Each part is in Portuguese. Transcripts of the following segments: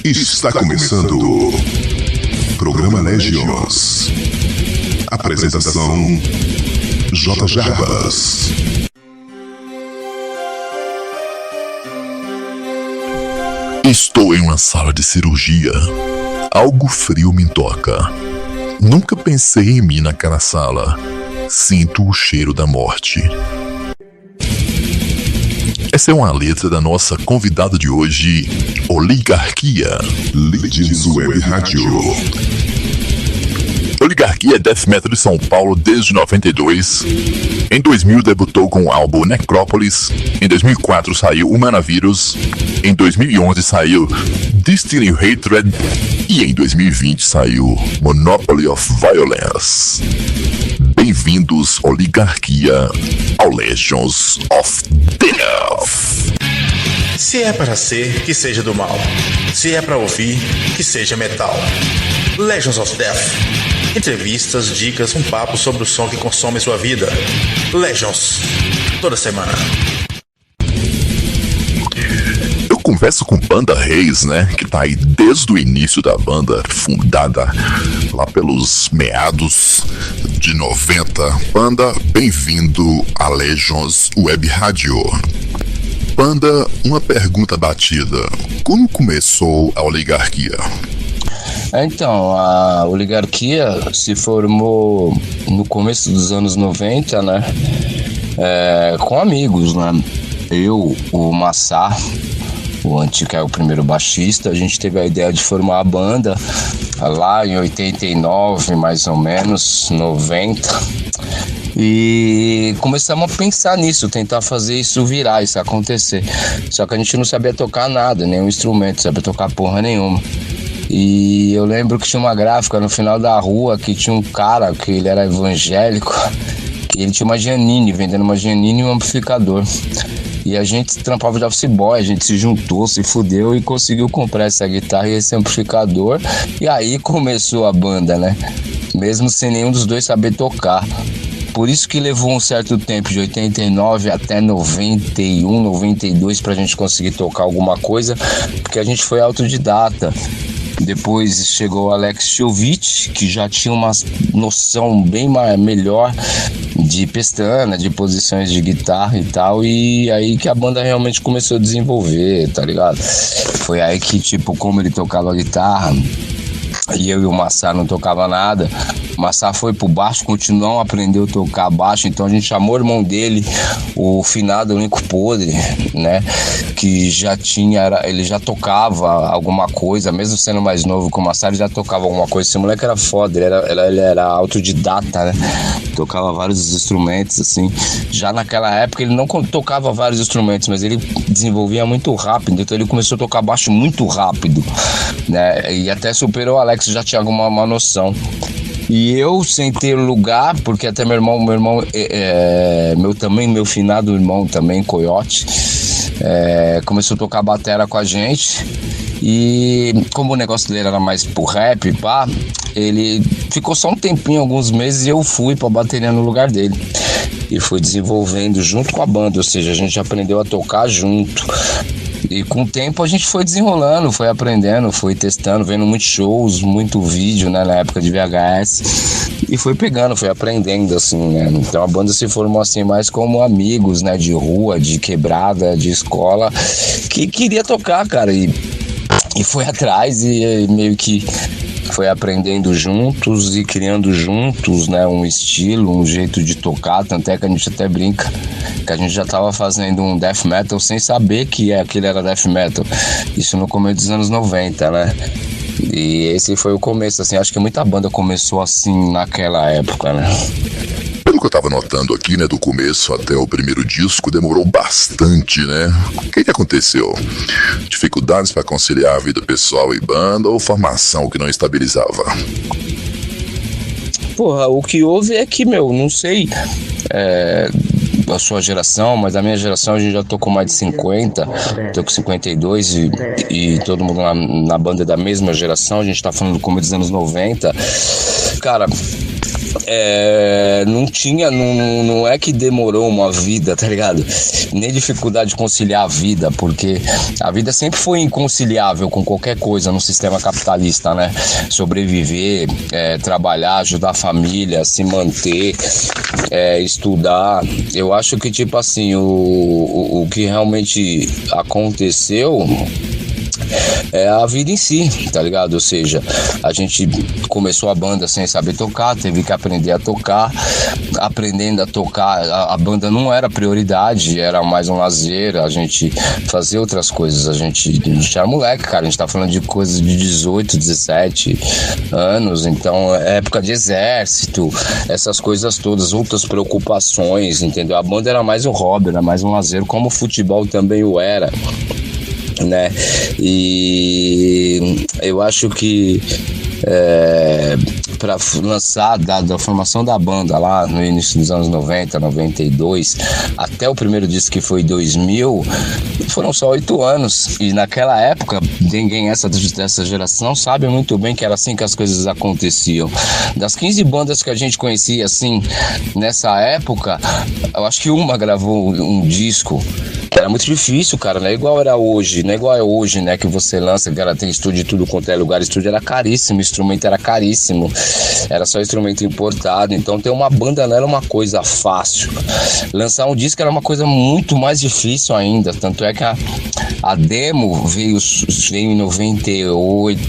Está começando o Programa Legions. Apresentação J. Jarbas. Estou em uma sala de cirurgia. Algo frio me toca. Nunca pensei em mim naquela sala. Sinto o cheiro da morte. Essa é uma letra da nossa convidada de hoje, Oligarquia. Legions Web Rádio. Oligarquia é death metal de São Paulo desde 92. Em 2000 debutou com o álbum Necrópolis. Em 2004 saiu Humanavírus. Em 2011 saiu Distilling Hatred. E em 2020 saiu Monopoly of Violence. Bem-vindos, Oligarquia, ao Legions of Death. Se é para ser, que seja do mal. Se é para ouvir, que seja metal. Legions of Death. Entrevistas, dicas, um papo sobre o som que consome sua vida. Legions. Toda semana. Eu converso com Banda Reis, né? Que tá aí desde o início da banda, fundada lá pelos meados de 90. Banda, bem-vindo a Legions Web Rádio. Banda, uma pergunta batida. Como começou a Oligarquia? Então, a Oligarquia se formou no começo dos anos 90, né? Com amigos, né? Eu, o Massá, o Antigo, que é o primeiro baixista, a gente teve a ideia de formar a banda lá em 89, mais ou menos, 90. E começamos a pensar nisso, tentar fazer isso virar, isso acontecer. Só que a gente não sabia tocar nada, nenhum instrumento, sabia tocar porra nenhuma. E eu lembro que tinha uma gráfica no final da rua que tinha um cara que ele era evangélico e ele tinha uma Giannini, vendendo uma Giannini e um amplificador. E a gente trampava de office boy, a gente se juntou, se fudeu e conseguiu comprar essa guitarra e esse amplificador. E aí começou a banda, né? Mesmo sem nenhum dos dois saber tocar. Por isso que levou um certo tempo, de 89 até 91, 92, pra gente conseguir tocar alguma coisa, porque a gente foi autodidata. Depois chegou o Alex Chovich, que já tinha uma noção bem melhor de pestana, de posições de guitarra e tal, e aí que a banda realmente começou a desenvolver, tá ligado? Foi aí que, tipo, como ele tocava guitarra e eu e o Massá não tocava nada, o Massá foi pro baixo, continuou a aprender a tocar baixo, então a gente chamou o irmão dele, o finado Único Podre, né, que ele já tocava alguma coisa, mesmo sendo mais novo que o Massá, ele já tocava alguma coisa. Esse moleque era foda, ele era autodidata, né, tocava vários instrumentos, assim. Já naquela época ele não tocava vários instrumentos, mas ele desenvolvia muito rápido, então ele começou a tocar baixo muito rápido, né, e até superou o Alex, já tinha alguma noção. E eu, sem ter lugar, porque até meu finado irmão também, Coyote, começou a tocar batera com a gente. E como o negócio dele era mais pro rap, pá, ele ficou só um tempinho, alguns meses, e eu fui pra bateria no lugar dele. E fui desenvolvendo junto com a banda, ou seja, a gente aprendeu a tocar junto. E com o tempo a gente foi desenrolando, foi aprendendo, foi testando, vendo muitos shows, muito vídeo, né, na época de VHS, e foi pegando, foi aprendendo, assim, né. Então a banda se formou assim mais como amigos, né, de rua, de quebrada, de escola, que queria tocar, cara, e foi atrás e meio que foi aprendendo juntos e criando juntos, né, um estilo, um jeito de tocar. Tanto é que a gente até brinca que a gente já tava fazendo um death metal sem saber que aquele era death metal. Isso no começo dos anos 90, né? E esse foi o começo, assim, acho que muita banda começou assim naquela época, né? Pelo que eu tava notando aqui, né, do começo até o primeiro disco, demorou bastante, né? O que aconteceu? Dificuldades para conciliar a vida pessoal e banda ou formação que não estabilizava? Porra, o que houve é que, não sei a sua geração, mas a minha geração a gente já tô com mais de 50, tô com 52 e todo mundo na banda é da mesma geração, a gente tá falando do começo dos anos 90. Cara, não é que demorou uma vida, tá ligado? Nem dificuldade de conciliar a vida, porque a vida sempre foi inconciliável com qualquer coisa no sistema capitalista, né? Sobreviver, trabalhar, ajudar a família, se manter, estudar. Eu acho que, tipo assim, o que realmente aconteceu é a vida em si, tá ligado? Ou seja, a gente começou a banda sem saber tocar, teve que aprender a tocar. Aprendendo a tocar, a banda não era prioridade, era mais um lazer, a gente fazia outras coisas, a gente era moleque, cara, a gente tá falando de coisas de 18, 17 anos, então época de exército, essas coisas todas, outras preocupações, entendeu? A banda era mais um hobby, era mais um lazer, como o futebol também o era, né? E eu acho que para lançar da formação da banda lá no início dos anos 90, 92, até o primeiro disco que foi 2000, foram só 8 anos. E naquela época, ninguém dessa geração sabe muito bem que era assim que as coisas aconteciam. Das 15 bandas que a gente conhecia assim nessa época, eu acho que uma gravou um disco. Era muito difícil, cara, não é igual era hoje, não é igual é hoje, né, que você lança, cara, tem estúdio de tudo quanto é lugar, estúdio era caríssimo, instrumento era caríssimo, era só instrumento importado, então ter uma banda não era uma coisa fácil, lançar um disco era uma coisa muito mais difícil ainda, tanto é que a demo veio em 98,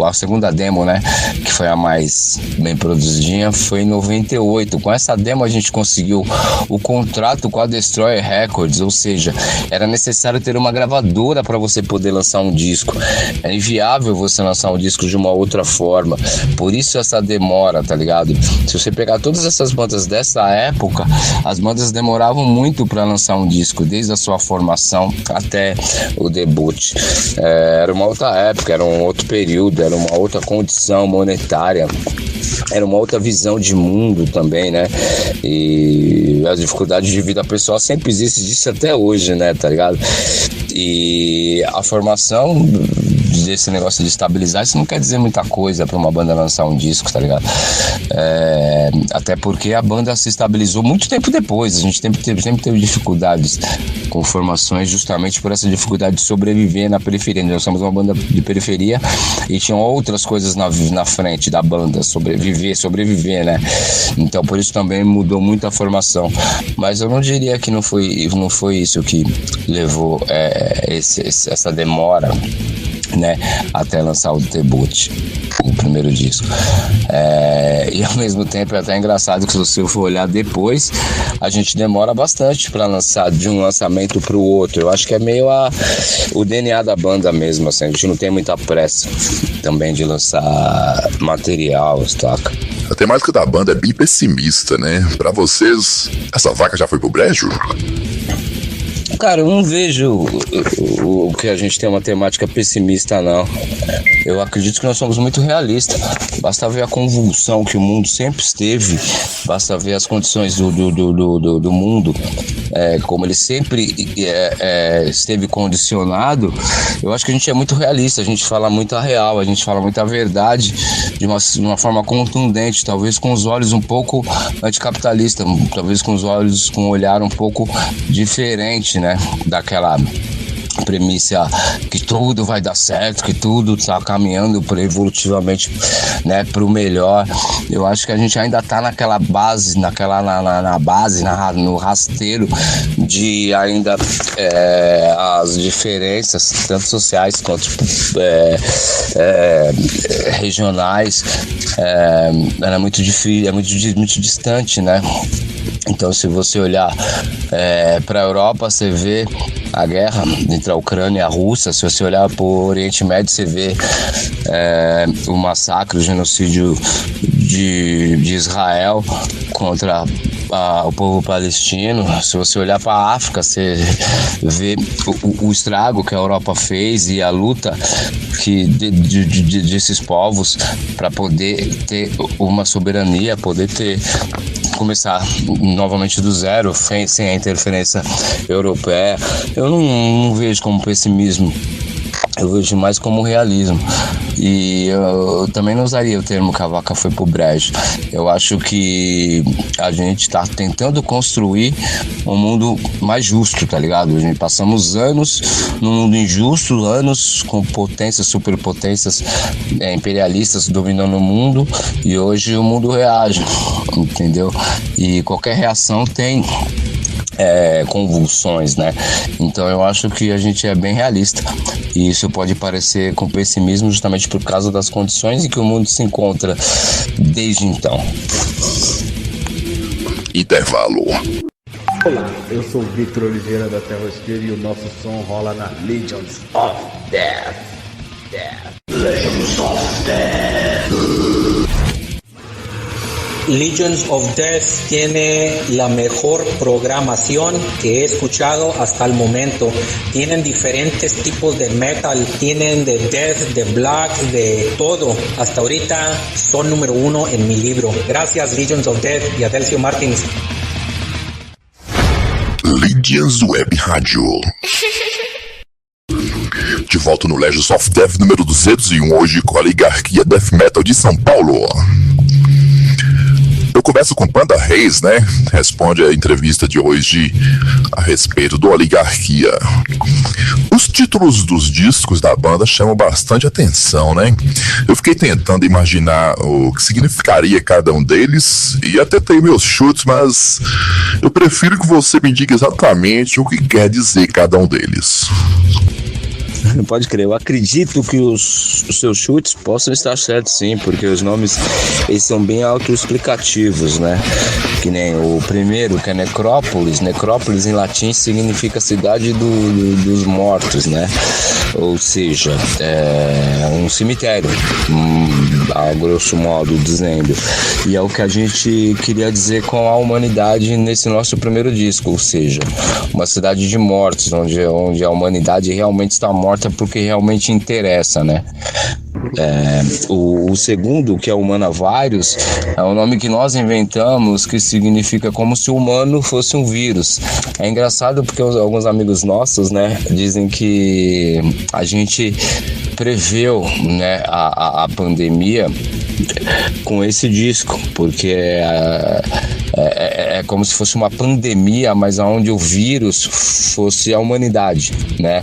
a segunda demo, né, que foi a mais bem produzidinha, foi em 98, com essa demo a gente conseguiu o contrato com a Destroyer Records, ou seja, era necessário ter uma gravadora para você poder lançar um disco. É inviável você lançar um disco de uma outra forma, por isso essa demora, tá ligado? Se você pegar todas essas bandas dessa época, as bandas demoravam muito para lançar um disco, desde a sua formação até o debut. Era uma outra época, era um outro período, era uma outra condição monetária, era uma outra visão de mundo também, né? E as dificuldades de vida pessoal sempre existem disso até hoje, né? Tá ligado? E a formação desse negócio de estabilizar, isso não quer dizer muita coisa para uma banda lançar um disco, tá ligado? Até porque a banda se estabilizou muito tempo depois. A gente sempre teve dificuldades com formações justamente por essa dificuldade de sobreviver na periferia. Nós somos uma banda de periferia e tinham outras coisas na frente da banda, sobreviver, né? Então por isso também mudou muito a formação. Mas eu não diria que não foi isso que levou essa demora, né, até lançar o debut, o primeiro disco. E ao mesmo tempo é até engraçado que se você for olhar depois, a gente demora bastante para lançar de um lançamento para o outro. Eu acho que é meio o DNA da banda mesmo, assim, a gente não tem muita pressa também de lançar material, saca? A temática da banda é bem pessimista, né? Pra vocês, essa vaca já foi pro brejo? Cara, eu não vejo o que a gente tem uma temática pessimista, não. Eu acredito que nós somos muito realistas. Basta ver a convulsão que o mundo sempre esteve, basta ver as condições do mundo, como ele sempre esteve condicionado. Eu acho que a gente é muito realista, a gente fala muito a real, a gente fala muito a verdade de uma forma contundente, talvez com os olhos um pouco anticapitalista, talvez com um olhar um pouco diferente, né, daquela premissa que tudo vai dar certo, que tudo está caminhando evolutivamente, né, para o melhor. Eu acho que a gente ainda está naquela base, no rasteiro de ainda as diferenças, tanto sociais quanto regionais, é muito difícil, é muito distante, né? Então, se você olhar para a Europa, você vê a guerra entre a Ucrânia e a Rússia. Se você olhar para o Oriente Médio, você vê o massacre, o genocídio de Israel contra o povo palestino. Se você olhar para a África, você vê o estrago que a Europa fez e a luta desses povos para poder ter uma soberania, poder começar novamente do zero, sem a interferência europeia. Eu não vejo como pessimismo Eu vejo mais como realismo. E eu também não usaria o termo que a vaca foi pro brejo. Eu acho que a gente tá tentando construir um mundo mais justo, tá ligado? A gente passamos anos num mundo injusto, anos com potências, superpotências imperialistas dominando o mundo, e hoje o mundo reage, entendeu? E qualquer reação tem convulsões, né? Então eu acho que a gente é bem realista, e isso pode parecer com pessimismo justamente por causa das condições em que o mundo se encontra desde então. Intervalo. Olá, eu sou o Victor Oliveira da Terrosqueira e o nosso som rola na Legions of Death. Legends of Death. Legions of Death tiene la mejor programación que he escuchado hasta el momento. Tienen diferentes tipos de metal, tienen de death, de black, de todo. Hasta ahorita son número 1 en mi libro. Gracias Legions of Death y Adelcio Martins. Legions Web Rádio. De volta no Legends of Death número 201, hoje com a Oligarquia Death Metal de São Paulo. Eu começo com Panda Reis, né? Responde a entrevista de hoje a respeito do Oligarquia. Os títulos dos discos da banda chamam bastante atenção, né? Eu fiquei tentando imaginar o que significaria cada um deles e até tenho meus chutes, mas eu prefiro que você me diga exatamente o que quer dizer cada um deles. Pode crer, eu acredito que os seus chutes possam estar certos, sim, porque os nomes eles são bem autoexplicativos, né? Que nem o primeiro, que é Necrópolis. Necrópolis em latim significa cidade dos mortos, né? Ou seja, é um cemitério, a grosso modo dizendo. E é o que a gente queria dizer com a humanidade nesse nosso primeiro disco, ou seja, uma cidade de mortos, onde a humanidade realmente está morta porque realmente interessa, né? O segundo, que é Humanavirus, é um nome que nós inventamos, que significa como se o humano fosse um vírus. É engraçado porque alguns amigos nossos, né, dizem que a gente preveu, né, a pandemia com esse disco, porque é como se fosse uma pandemia, mas onde o vírus fosse a humanidade, né?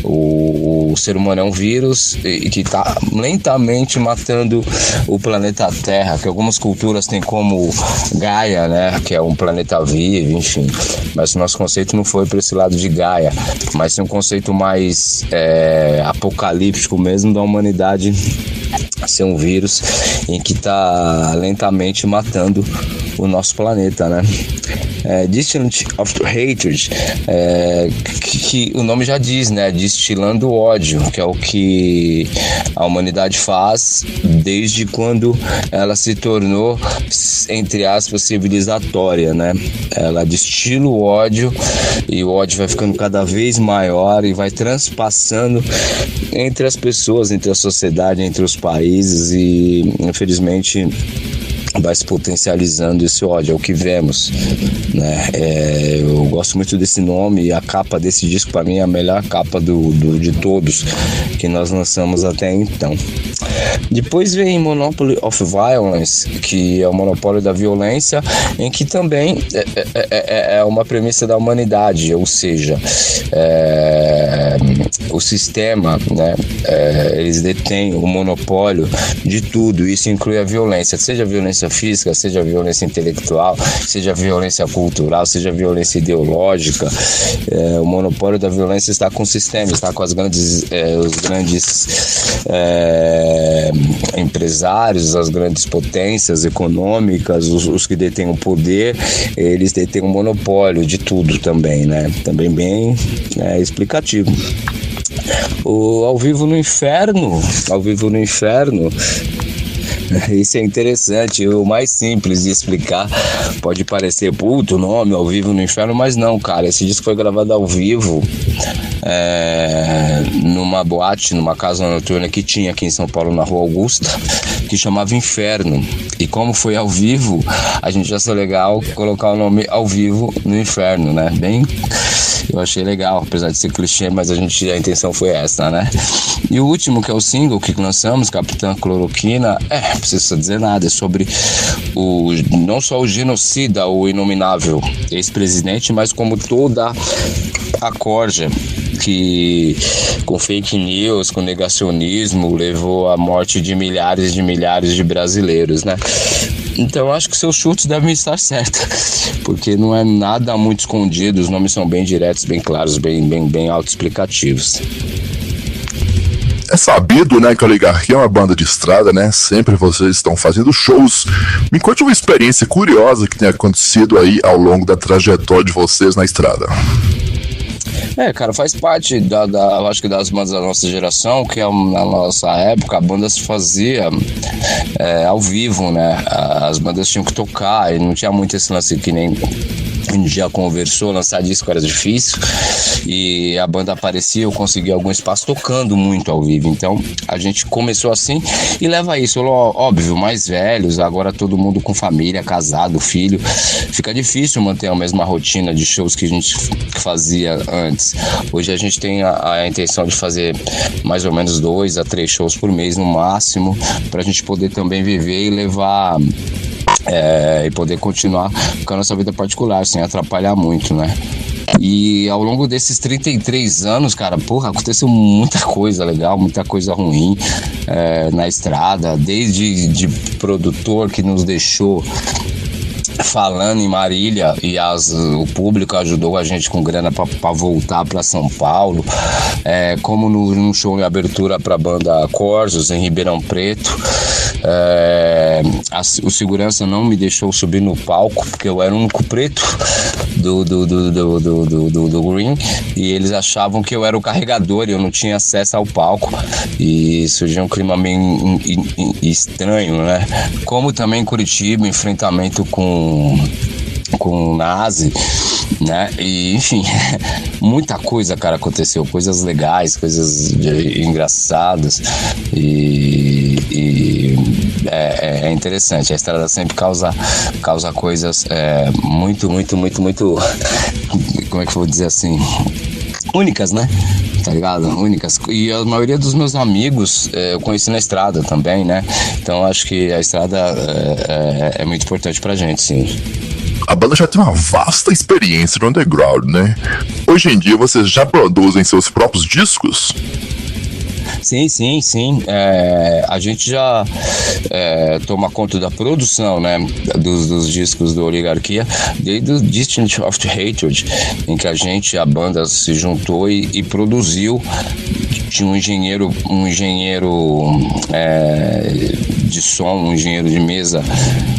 O ser humano é um vírus que está lentamente matando o planeta Terra, que algumas culturas têm como Gaia, né? Que é um planeta vivo, enfim. Mas o nosso conceito não foi para esse lado de Gaia, mas sim um conceito mais apocalíptico mesmo da humanidade ser um vírus em que está lentamente matando o nosso planeta, né? Distillant of Hatred, que o nome já diz, né? Destilando ódio, que é o que a humanidade faz desde quando ela se tornou, entre aspas, civilizatória, né? Ela destila o ódio e o ódio vai ficando cada vez maior e vai transpassando entre as pessoas, entre a sociedade, entre os países, e infelizmente vai se potencializando esse ódio, é o que vemos, né? Eu gosto muito desse nome, e a capa desse disco para mim é a melhor capa de todos que nós lançamos até então. Depois vem Monopoly of Violence, que é o monopólio da violência, em que também é uma premissa da humanidade, ou seja, o sistema, né, eles detêm o monopólio de tudo. Isso inclui a violência, seja a violência física, seja a violência intelectual, seja a violência cultural, seja a violência ideológica. O monopólio da violência está com o sistema, está com os grandes empresários, as grandes potências econômicas, os que detêm o poder, eles detêm o monopólio de tudo também, né? Também bem explicativo. O Ao Vivo no Inferno, isso é interessante, o mais simples de explicar. Pode parecer puto o nome, Ao Vivo no Inferno, mas não, cara, esse disco foi gravado ao vivo numa boate, numa casa noturna que tinha aqui em São Paulo, na Rua Augusta, que chamava Inferno. E como foi ao vivo, a gente achou legal colocar o nome ao vivo no Inferno, né? Eu achei legal, apesar de ser clichê, mas a intenção foi essa, né? E o último, que é o single que lançamos, Capitã Cloroquina, não precisa dizer nada, é sobre não só o genocida, o inominável ex-presidente, mas como toda a corja que com fake news, com negacionismo, levou à morte de milhares de brasileiros, né? Então acho que seus chutes devem estar certos, porque não é nada muito escondido, os nomes são bem diretos, bem claros, bem autoexplicativos. É sabido, né, que a Oligarquia é uma banda de estrada, né? Sempre vocês estão fazendo shows. Me conte uma experiência curiosa que tem acontecido aí ao longo da trajetória de vocês na estrada. Cara, faz parte eu acho que das bandas da nossa geração, que na nossa época a banda se fazia ao vivo, né? As bandas tinham que tocar e não tinha muito esse lance que nem a gente já conversou, lançar disco era difícil e a banda aparecia, eu conseguia algum espaço tocando muito ao vivo. Então a gente começou assim e leva isso, óbvio, mais velhos, agora todo mundo com família, casado, filho, fica difícil manter a mesma rotina de shows que a gente fazia antes. Hoje a gente tem a intenção de fazer mais ou menos 2 a 3 shows por mês no máximo, pra gente poder também viver e levar e poder continuar com a nossa vida particular, sem atrapalhar muito, né? E ao longo desses 33 anos, cara, aconteceu muita coisa legal, muita coisa ruim na estrada, desde de produtor que nos deixou falando em Marília e o público ajudou a gente com grana para voltar para São Paulo, como no show de abertura para a banda Corsos em Ribeirão Preto. O segurança não me deixou subir no palco porque eu era o único preto do Green e eles achavam que eu era o carregador e eu não tinha acesso ao palco e surgiu um clima meio estranho, né? Como também em Curitiba, enfrentamento com o Nazi, né? E enfim, muita coisa, cara, aconteceu, coisas legais, coisas engraçadas e é interessante. A estrada sempre causa coisas muito, como é que eu vou dizer assim, únicas, né? Tá ligado? Únicas. E a maioria dos meus amigos eu conheci na estrada também, né? Então acho que a estrada é muito importante pra gente, sim. A banda já tem uma vasta experiência no underground, né? Hoje em dia vocês já produzem seus próprios discos? Sim. A gente já toma conta da produção, né, dos discos do Oligarquia, desde o Distant of the Hatred, em que a banda se juntou e produziu. Tinha um engenheiro de som, um engenheiro de mesa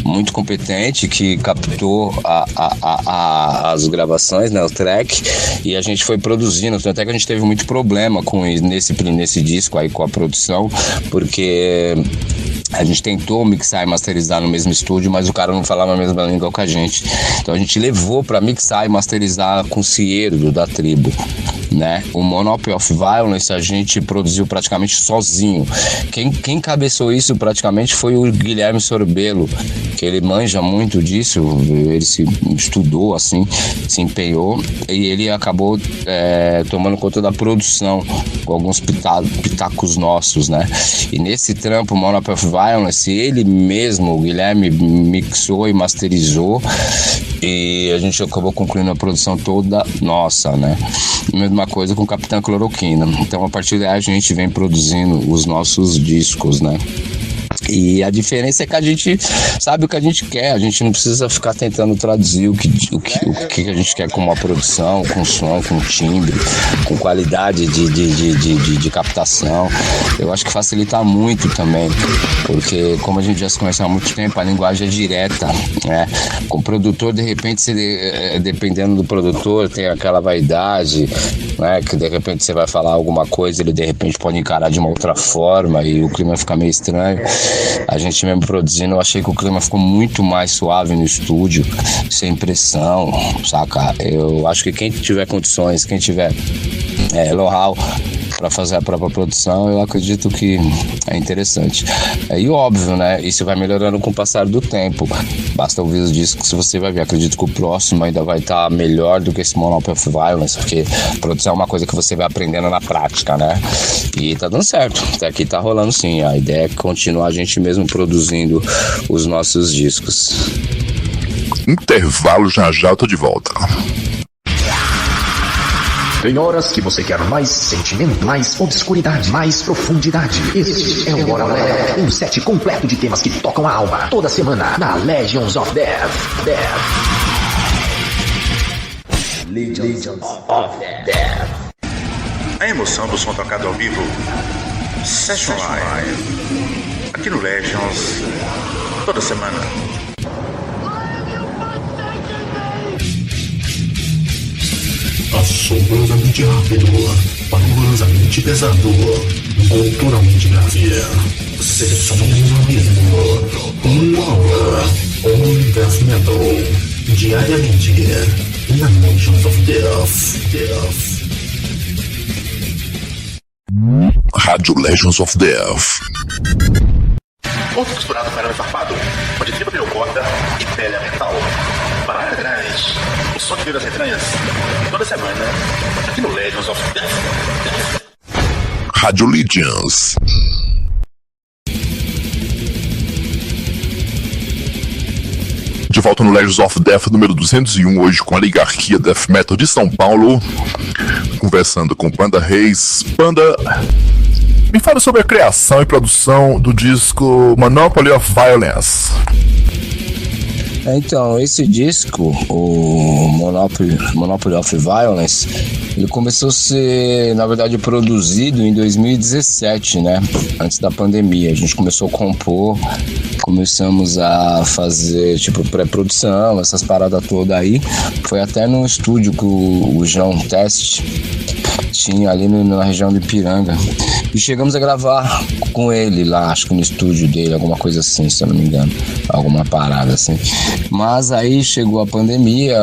muito competente que captou as gravações, né, o track, e a gente foi produzindo. Até que a gente teve muito problema nesse disco aí com a produção, porque a gente tentou mixar e masterizar no mesmo estúdio, mas o cara não falava a mesma língua que a gente. Então a gente levou para mixar e masterizar com o Cieiro da tribo, né? O Monopoly of Violence a gente produziu praticamente sozinho. Quem cabeçou isso praticamente foi o Guilherme Sorbello, que ele manja muito disso, ele se estudou assim, se empenhou e ele acabou tomando conta da produção com alguns pitacos nossos, né? E nesse trampo, Monopoly of Violence, ele mesmo, o Guilherme, mixou e masterizou e a gente acabou concluindo a produção toda nossa, né? Mesma coisa com Capitã Cloroquina. Então a partir daí a gente vem produzindo os nossos discos, né? E a diferença é que a gente sabe o que a gente quer, a gente não precisa ficar tentando traduzir o que a gente quer com uma produção, com som, com timbre, com qualidade de captação. Eu acho que facilita muito também, porque como a gente já se conhece há muito tempo, a linguagem é direta, né? Com o produtor, de repente, dependendo do produtor, tem aquela vaidade, né? Que de repente você vai falar alguma coisa, ele de repente pode encarar de uma outra forma e o clima fica meio estranho. A gente mesmo produzindo, eu achei que o clima ficou muito mais suave no estúdio, sem pressão, saca? Eu acho que quem tiver condições, quem tiver know-how, para fazer a própria produção, eu acredito que é interessante. E óbvio, né? Isso vai melhorando com o passar do tempo. Basta ouvir os discos que você vai ver. Acredito que o próximo ainda vai estar melhor do que esse Monopoly of Violence, porque produção é uma coisa que você vai aprendendo na prática, né? E tá dando certo. Até aqui tá rolando sim. A ideia é continuar a gente mesmo produzindo os nossos discos. Intervalo, já já eu tô de volta. Tem horas que você quer mais sentimento, mais obscuridade, mais profundidade. Este é o Hora Leve, um set completo de temas que tocam a alma. Toda semana, na Legions of Death. Legions of Death. A emoção do som tocado ao vivo. Session Live. Aqui no Legions. Toda semana. Assombrosamente rápido, panorosamente pesado, culturalmente grave. Sessões ao vivo, 1 hora, on Death Metal, diariamente, na Legions of Death. Rádio Legions of Death. Ponto costurado para o farpado, onde tripa virou corda e pele é metal. Para atrás, o som que veio das entranhas. Toda semana, aqui no Legends of Death. Rádio Legions. De volta no Legends of Death número 201, hoje com a Oligarquia Death Metal de São Paulo, conversando com Panda Reis. Panda, me fala sobre a criação e produção do disco Monopoly of Violence. Então, esse disco, o Monopoly of Violence, ele começou a ser, na verdade, produzido em 2017, né? Antes da pandemia. A gente começou a compor, começamos a fazer, tipo, pré-produção, essas paradas todas aí. Foi até no estúdio que o João Teste tinha ali na região de Ipiranga. E chegamos a gravar com ele lá, acho que no estúdio dele, alguma coisa assim, se eu não me engano. Alguma parada assim. Mas aí chegou a pandemia.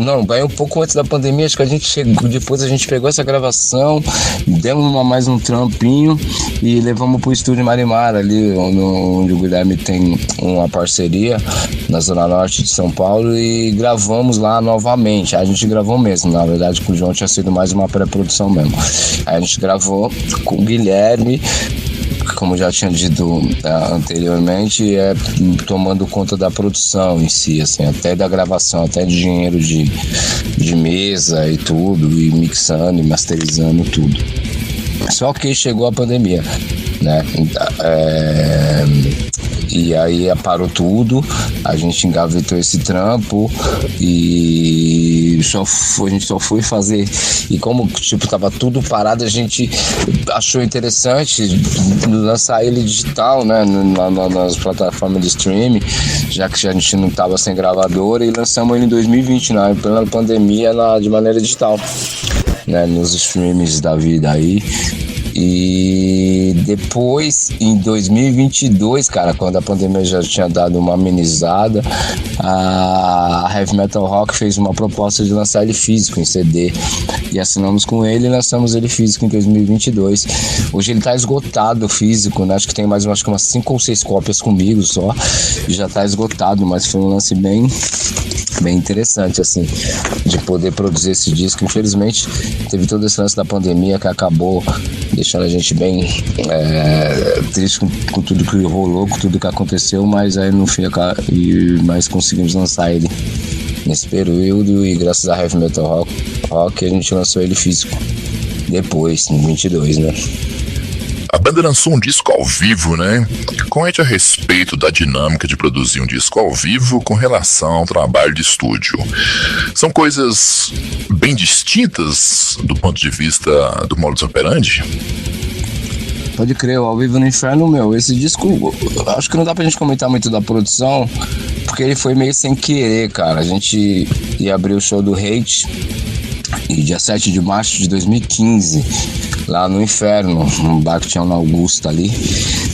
Não, vai um pouco antes da pandemia, acho que a gente chegou. Depois a gente pegou essa gravação, demos mais um trampinho e levamos pro estúdio Marimar, ali onde o Guilherme tem uma parceria na Zona Norte de São Paulo, e gravamos lá novamente. A gente gravou mesmo, na verdade, com o João tinha sido mais uma pré-produção mesmo. Aí a gente gravou com o Guilherme, como já tinha dito anteriormente, tomando conta da produção em si, assim, até da gravação, até de dinheiro de mesa e tudo, e mixando e masterizando tudo. Só que chegou a pandemia, né? E aí parou tudo, a gente engavetou esse trampo e a gente só foi fazer. E como tipo tava tudo parado, a gente achou interessante lançar ele digital, né, nas plataformas de streaming, já que a gente não tava sem gravadora, e lançamos ele em 2020, né, pela pandemia, de maneira digital, né, nos streams da vida aí. E depois, em 2022, cara, quando a pandemia já tinha dado uma amenizada, a Heavy Metal Rock fez uma proposta de lançar ele físico em CD. E assinamos com ele e lançamos ele físico em 2022. Hoje ele tá esgotado físico, né? Acho que tem mais umas 5 ou 6 cópias comigo só. E já tá esgotado, mas foi um lance bem interessante, assim, de poder produzir esse disco. Infelizmente, teve todo esse lance da pandemia que acabou deixando a gente bem triste com tudo que rolou, com tudo que aconteceu, mas aí no fim mas conseguimos lançar ele nesse período, e graças a Heavy Metal Rock a gente lançou ele físico depois, em 22, né? A banda lançou um disco ao vivo, né? Comente a respeito da dinâmica de produzir um disco ao vivo com relação ao trabalho de estúdio. São coisas bem distintas do ponto de vista do modus operandi? Pode crer, o Ao Vivo no Inferno, esse disco, acho que não dá pra gente comentar muito da produção, porque ele foi meio sem querer, cara. A gente ia abrir o show do Hate, e dia 7 de março de 2015, lá no Inferno, um bar que tinha na Augusta ali,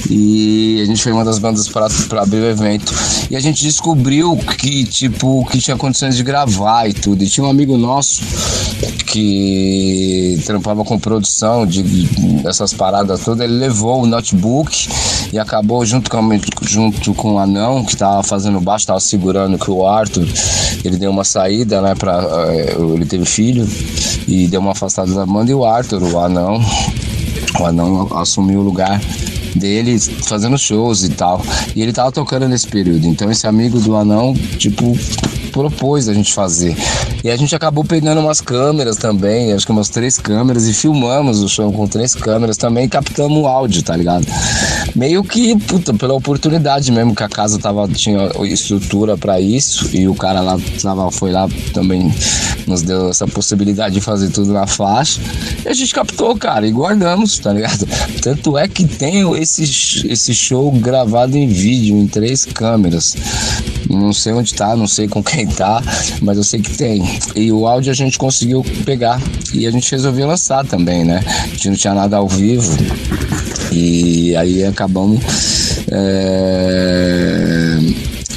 e a gente foi uma das bandas pra abrir o evento, e a gente descobriu que tinha condições de gravar e tudo, e tinha um amigo nosso que trampava com produção dessas paradas todas, ele levou o notebook e acabou junto com o Anão, que tava fazendo baixo, tava segurando, que o Arthur, ele deu uma saída, né, ele teve filho e deu uma afastada da banda, e o Arthur, o Anão assumiu o lugar dele fazendo shows e tal, e ele tava tocando nesse período. Então esse amigo do Anão, tipo, propôs a gente fazer, e a gente acabou pegando umas câmeras também, acho que umas 3 câmeras, e filmamos o show com 3 câmeras também, e captamos o áudio, tá ligado? Meio que, pela oportunidade mesmo, que a casa tinha estrutura pra isso, e o cara lá foi lá também, nos deu essa possibilidade de fazer tudo na faixa, e a gente captou, cara, e guardamos, tá ligado? Tanto é que tem esse show gravado em vídeo, em 3 câmeras. Não sei onde tá, não sei com quem tá, mas eu sei que tem. E o áudio a gente conseguiu pegar e a gente resolveu lançar também, né? A gente não tinha nada ao vivo e aí acabamos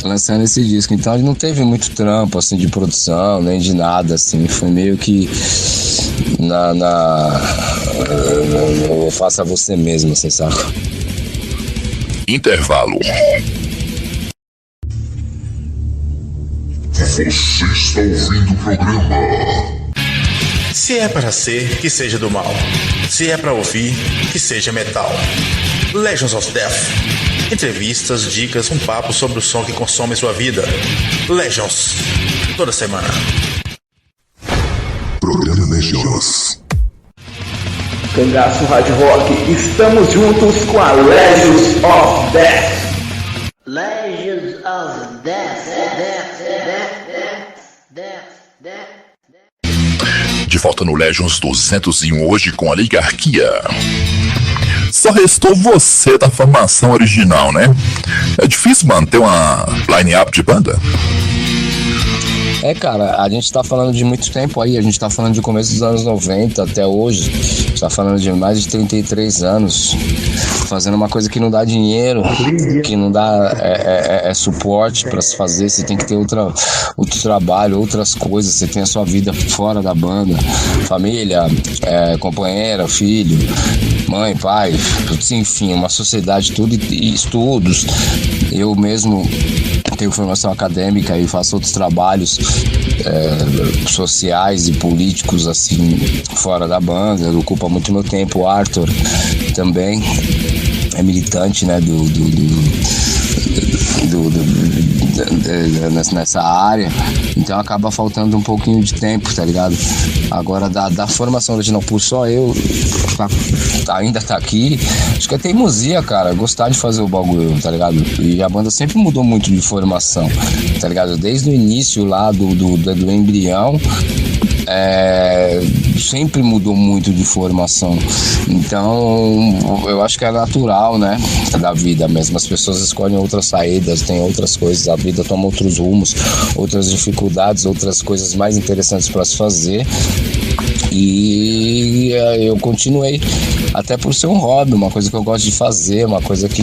lançando esse disco. Então ele não teve muito trampo assim de produção, nem de nada assim. Foi meio que faça você mesmo, assim, saca? Intervalo. Você está ouvindo o programa. Se é para ser, que seja do mal. Se é para ouvir, que seja metal. Legends of Death. Entrevistas, dicas, um papo sobre o som que consome sua vida. Legends. Toda semana. Programa Legends. Cangaço Rádio Rock, estamos juntos com a Legends of Death. Legends of Death. De volta no Legends 201 hoje com a Oligarquia. Só restou você da formação original, né? É difícil manter uma line-up de banda? Cara, a gente tá falando de muito tempo aí, a gente tá falando de começo dos anos 90 até hoje, a gente tá falando de mais de 33 anos, fazendo uma coisa que não dá dinheiro, que não dá suporte pra se fazer, você tem que ter outro trabalho, outras coisas, você tem a sua vida fora da banda, família, companheira, filho, mãe, pai, enfim, uma sociedade, tudo, e estudos. Eu mesmo tenho formação acadêmica e faço outros trabalhos sociais e políticos assim fora da banda, ocupa muito meu tempo. O Arthur também é militante, né, nessa área, então acaba faltando um pouquinho de tempo, tá ligado? Agora da formação original por só eu ainda tá aqui, acho que é teimosia, cara, gostar de fazer o bagulho, tá ligado? E a banda sempre mudou muito de formação, tá ligado? Desde o início lá do embrião, sempre mudou muito de formação. Então eu acho que é natural, né, da vida mesmo. As pessoas escolhem outras saídas, tem outras coisas, a vida toma outros rumos, outras dificuldades, outras coisas mais interessantes para se fazer. E eu continuei, até por ser um hobby, uma coisa que eu gosto de fazer, uma coisa que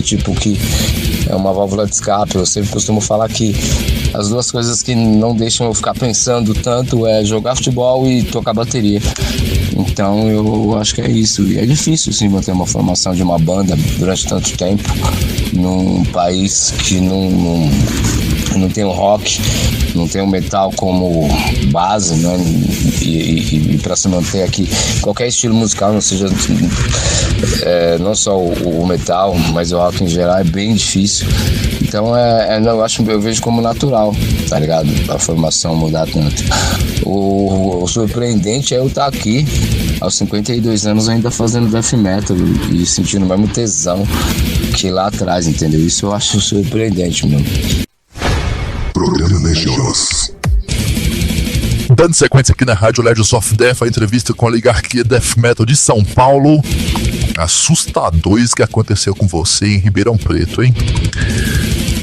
é uma válvula de escape. Eu sempre costumo falar que as duas coisas que não deixam eu ficar pensando tanto é jogar futebol e tocar bateria. Então eu acho que é isso. E é difícil sim manter uma formação de uma banda durante tanto tempo num país que não tem o rock, não tem o metal como base, né? E para se manter aqui qualquer estilo musical, não seja não só o metal, mas o rock em geral, é bem difícil. Então eu vejo como natural, tá ligado? A formação mudar tanto. O surpreendente é eu estar aqui aos 52 anos ainda fazendo death metal e sentindo o mesmo tesão que lá atrás, entendeu? Isso eu acho surpreendente, meu. Programa Legends. Dando sequência aqui na Rádio Legends of Death, a entrevista com a Oligarquia Death Metal de São Paulo. Assustador isso que aconteceu com você em Ribeirão Preto, hein?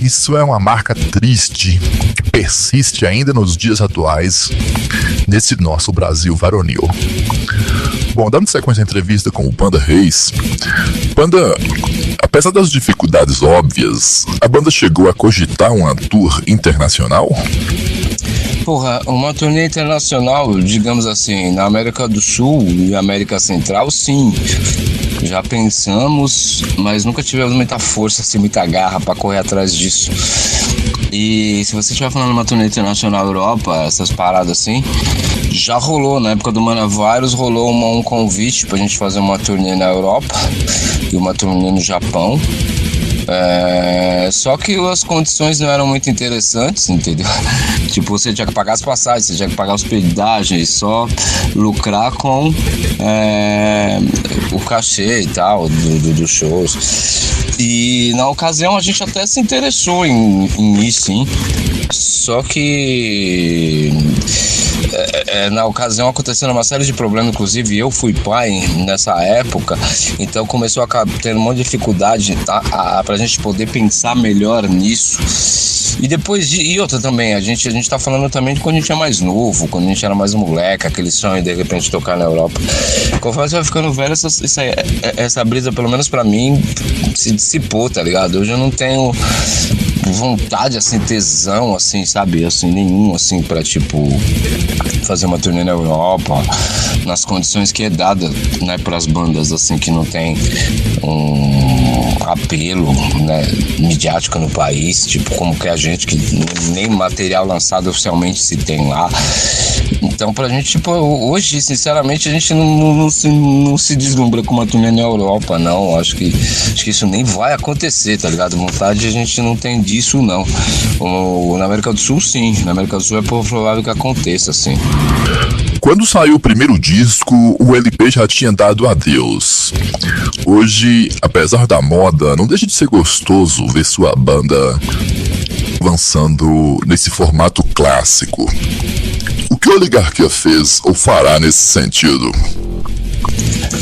Isso é uma marca triste que persiste ainda nos dias atuais nesse nosso Brasil varonil. Bom, dando sequência à entrevista com o Panda Reis, Panda, apesar das dificuldades óbvias, a banda chegou a cogitar uma tour internacional? Porra, uma turnê internacional, digamos assim, na América do Sul e América Central, sim. Já pensamos, mas nunca tivemos muita força, assim, muita garra pra correr atrás disso. E se você estiver falando de uma turnê internacional Europa, essas paradas assim, já rolou, na época do Manavirus, rolou um convite pra gente fazer uma turnê na Europa e uma turnê no Japão. Só que as condições não eram muito interessantes, entendeu? Tipo, você tinha que pagar as passagens, você tinha que pagar hospedagem, só lucrar com o cachê e tal dos shows. E na ocasião a gente até se interessou em ir, sim. Só que na ocasião acontecendo uma série de problemas, inclusive eu fui pai nessa época, então começou a ter um monte de dificuldade pra gente poder pensar melhor nisso. E depois e outra também, a gente tá falando também de quando a gente é mais novo, quando a gente era mais moleque, aquele sonho de repente tocar na Europa. Conforme você vai ficando velho, essa brisa, pelo menos pra mim, se dissipou, tá ligado? Hoje eu não tenho vontade, assim, tesão, assim, sabe, assim, nenhum, assim, pra, tipo, fazer uma turnê na Europa, nas condições que é dada, né, pras bandas, assim, que não tem um apelo, né, midiático no país, tipo, como que a gente, que nem material lançado oficialmente se tem lá. Então, pra gente, tipo, hoje, sinceramente, a gente não se deslumbra com uma turnê na Europa, não. Acho que isso nem vai acontecer, tá ligado? Vontade a gente não tem disso, não. Na América do Sul, sim. Na América do Sul é provável que aconteça, sim. Quando saiu o primeiro disco, o LP já tinha dado adeus. Hoje, apesar da moda, não deixa de ser gostoso ver sua banda lançando nesse formato clássico. O que a Oligarquia fez ou fará nesse sentido?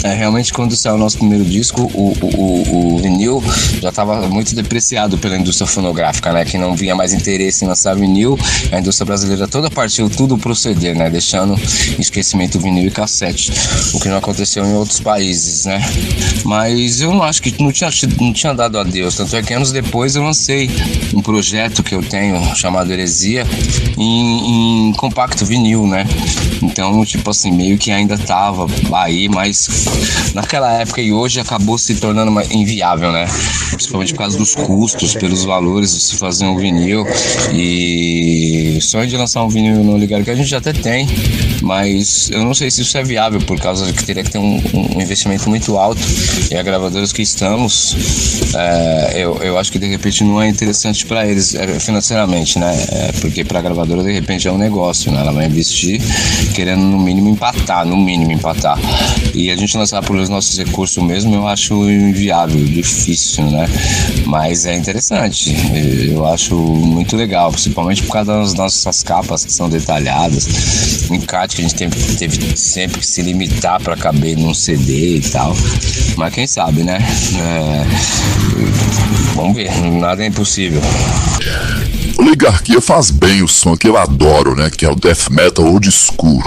Realmente, quando saiu o nosso primeiro disco, o vinil já estava muito depreciado pela indústria fonográfica, né? Que não vinha mais interesse em lançar vinil. A indústria brasileira toda partiu tudo pro CD, né? Deixando em esquecimento vinil e cassete, o que não aconteceu em outros países, né? Mas eu não acho que não tinha dado adeus. Tanto é que anos depois eu lancei um projeto que eu tenho chamado Heresia em compacto vinil, né? Então, tipo assim, meio que ainda tava aí, mas naquela época e hoje acabou se tornando inviável, né? Principalmente por causa dos custos, pelos valores de se fazer um vinil. E o sonho de lançar um vinil no Oligarquia a gente até tem, mas eu não sei se isso é viável, por causa de que teria que ter um investimento muito alto. E a gravadoras que estamos, eu acho que de repente não é interessante para eles financeiramente, né? Porque para a gravadora de repente é um negócio, né? Ela vai investir querendo no mínimo empatar. E a gente lançar pelos nossos recursos mesmo, eu acho inviável, difícil, né? Mas é interessante, eu acho muito legal, principalmente por causa das nossas capas que são detalhadas, o encarte que a gente teve sempre que se limitar para caber num CD e tal, mas quem sabe, né? Vamos ver, nada é impossível. Oligarquia faz bem o som que eu adoro, né? Que é o death metal old school.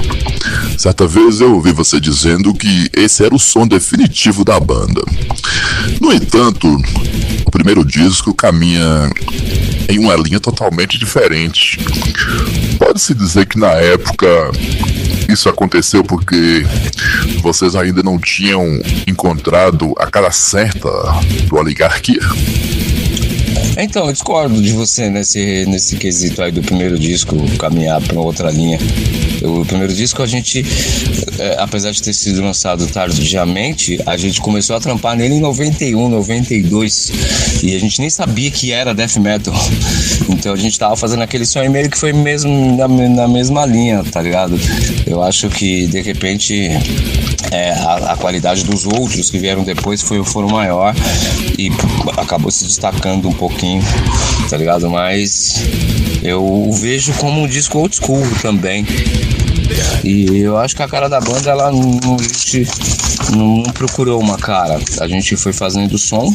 Certa vez eu ouvi você dizendo que esse era o som definitivo da banda. No entanto, o primeiro disco caminha em uma linha totalmente diferente. Pode-se dizer que na época isso aconteceu porque vocês ainda não tinham encontrado a cara certa do Oligarquia? Então, eu discordo de você nesse quesito aí do primeiro disco, caminhar para outra linha. O primeiro disco, a gente, apesar de ter sido lançado tardiamente, a gente começou a trampar nele em 91, 92, e a gente nem sabia que era death metal. Então a gente tava fazendo aquele som meio que foi mesmo na mesma linha, tá ligado? Eu acho que, de repente, a qualidade dos outros que vieram depois foram maior e acabou se destacando um pouquinho, tá ligado? Mas eu vejo como um disco old school também. E eu acho que a cara da banda, ela não procurou uma cara. A gente foi fazendo o som,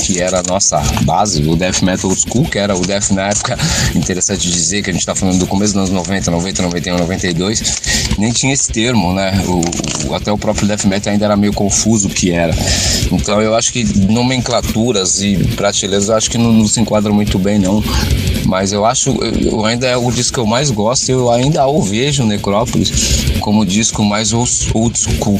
que era a nossa base, o death metal old school, que era o death na época, interessante dizer que a gente tá falando do começo dos anos 90, 91, 92, nem tinha esse termo, né? Até o próprio death metal ainda era meio confuso o que era. Então eu acho que nomenclaturas e prateleiras, eu acho que não se enquadram muito bem, não. Mas eu acho, ainda é o disco que eu mais gosto, eu ainda o vejo, Necrópolis, como o disco mais old school,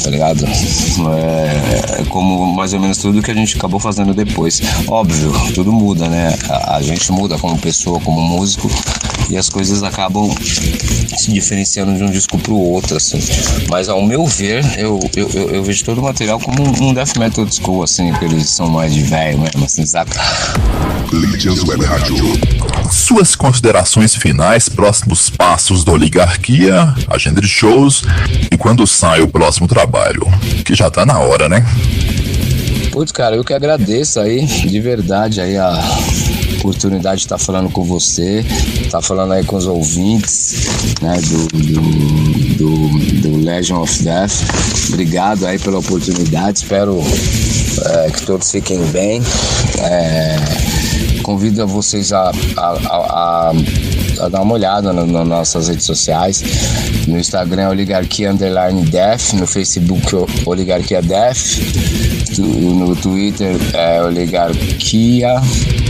tá ligado? É como mais ou menos tudo que a gente acabou fazendo depois. Óbvio, tudo muda, né? A gente muda como pessoa, como músico, e as coisas acabam se diferenciando de um disco pro outro, assim. Mas ao meu ver, eu vejo todo o material como um death metal old school, assim, que eles são mais de velho mesmo, assim, sabe? Legions Web Rádio. Suas considerações finais, próximos passos da Oligarquia, agenda de shows e quando sai o próximo trabalho, que já tá na hora, né? Putz, cara, eu que agradeço aí, de verdade, aí a oportunidade de estar falando com você, estar falando aí com os ouvintes, né, do Legion of Death. Obrigado aí pela oportunidade, espero que todos fiquem bem. Convido a vocês a dar uma olhada nas nossas redes sociais. No Instagram é Oligarquia_Death, no Facebook Oligarquia Death, no Twitter é Oligarquia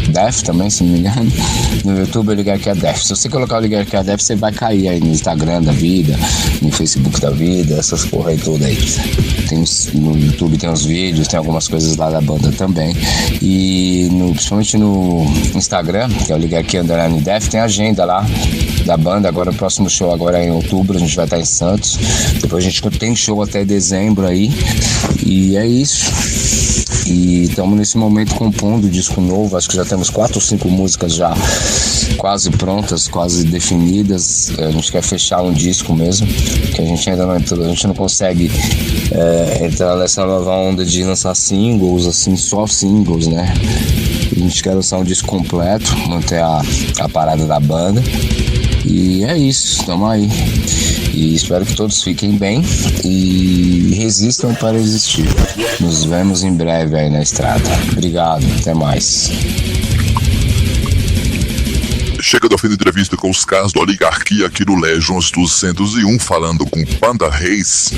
Death também, se não me engano. No YouTube Oligarquia Death. Se você colocar Oligarquia Death, você vai cair aí no Instagram da vida, no Facebook da vida, essas porra aí toda aí. No YouTube tem uns vídeos, tem algumas coisas lá da banda também. E principalmente no Instagram, que é Oligarquia_Death, tem a agenda lá da banda. Agora o próximo show agora é em outubro, a gente vai estar em Santos. Depois a gente tem show até dezembro aí. E é isso. E estamos nesse momento compondo disco novo. Acho que já temos 4 ou 5 músicas já quase prontas, quase definidas. A gente quer fechar um disco mesmo, que a gente ainda não entrou, a gente não consegue entrar nessa nova onda de lançar singles, assim, só singles, né? A gente quer lançar um disco completo, manter a parada da banda. E é isso, estamos aí. E espero que todos fiquem bem e resistam para existir. Nos vemos em breve aí na estrada. Obrigado, até mais. Chega do fim da entrevista com os caras da Oligarquia aqui no Legions 201, falando com Panda Reis,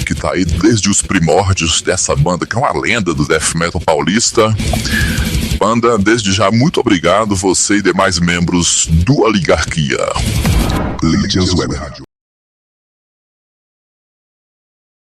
que tá aí desde os primórdios dessa banda, que é uma lenda do death metal paulista. Panda, desde já, muito obrigado, você e demais membros do Oligarquia. Legions Web Rádio.